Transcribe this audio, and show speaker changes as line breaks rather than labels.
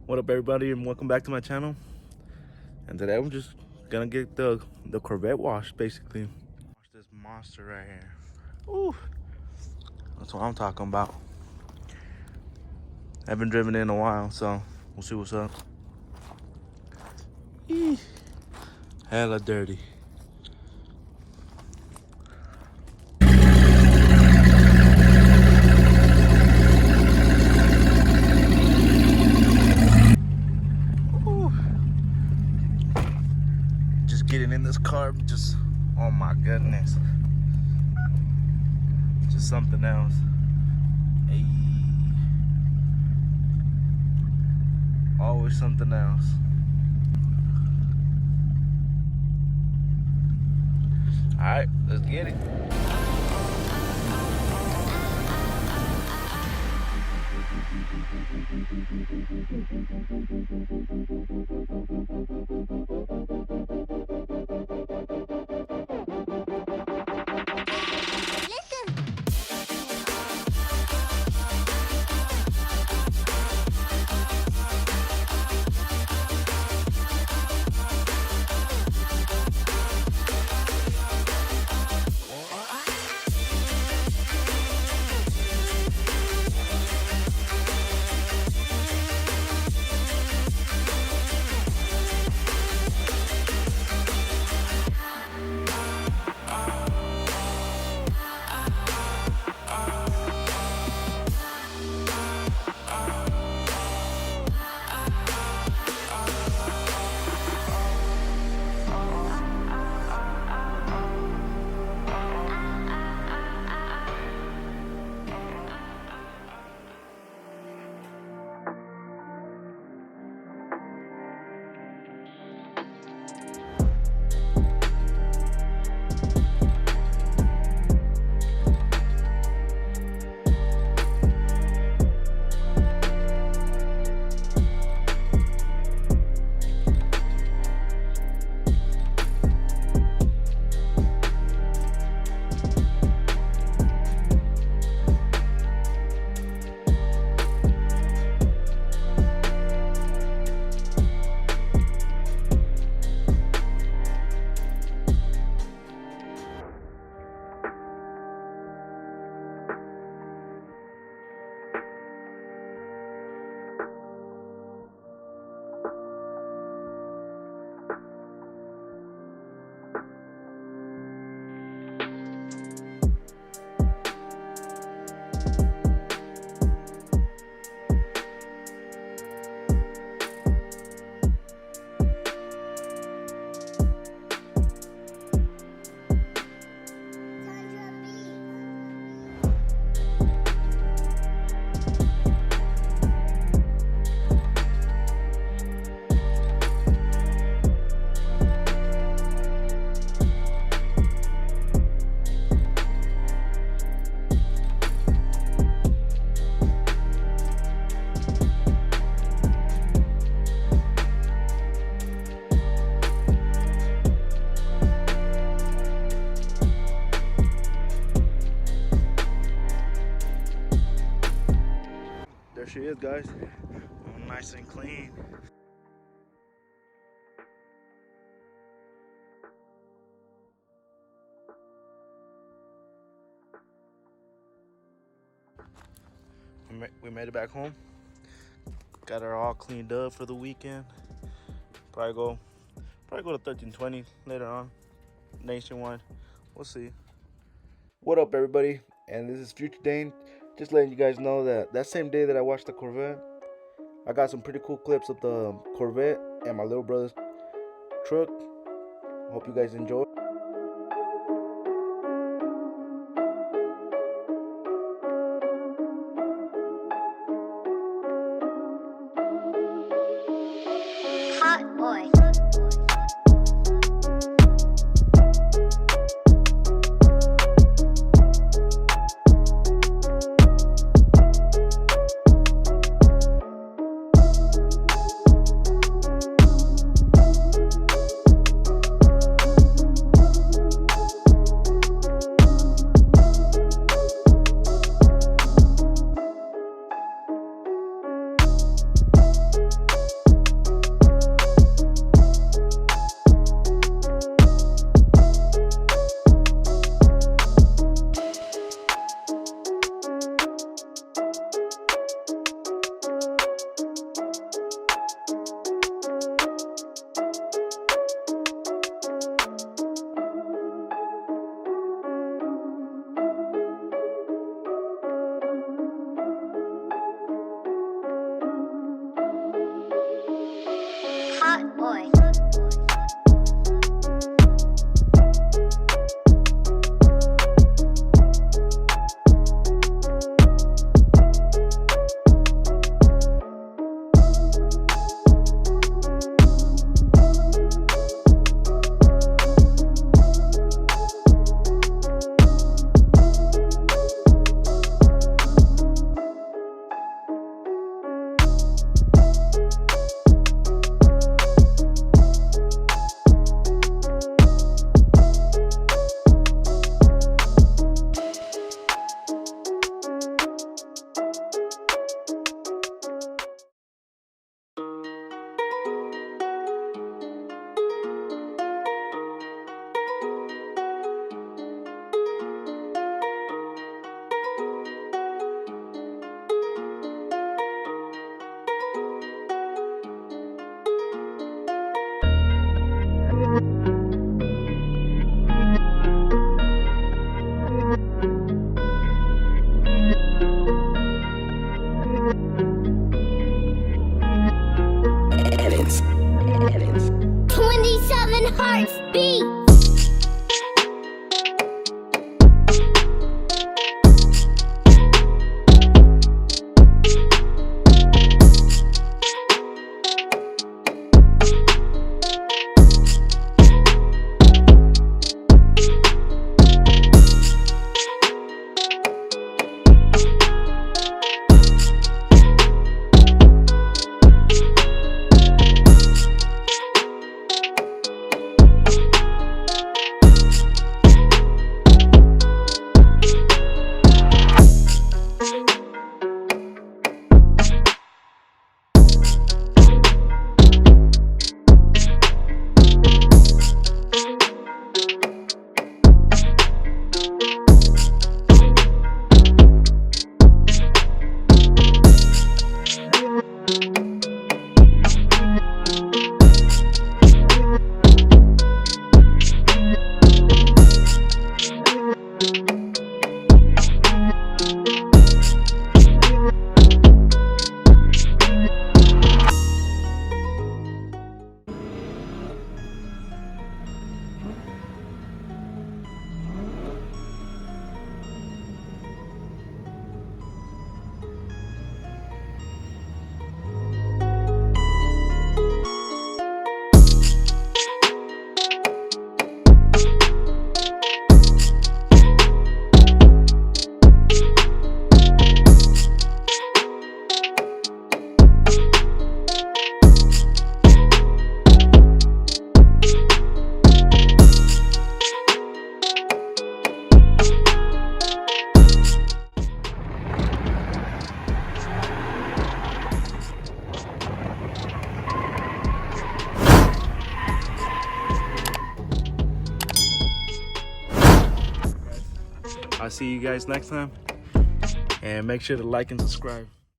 What up, everybody, and welcome back to my channel. And today I'm just gonna get the Corvette washed, basically. Wash this monster right here. Ooh, that's what I'm talking about. I haven't driven it in a while, so we'll see what's up. Eee, hella dirty. Ooh. Just getting in this car, just, oh my goodness. Just something else. Hey. Always something else. All right, let's get it. There she is, guys. All nice and clean. We made it back home. Got her all cleaned up for the weekend. Probably go to 1320 later on, nationwide. We'll see. What up, everybody? And this is Future Dane. Just letting you guys know that same day that I watched the Corvette, I got some pretty cool clips of the Corvette and my little brother's truck. Hope you guys enjoy.
Hot boy. Kevin Hart's beat.
I'll see you guys next time, and make sure to like and subscribe.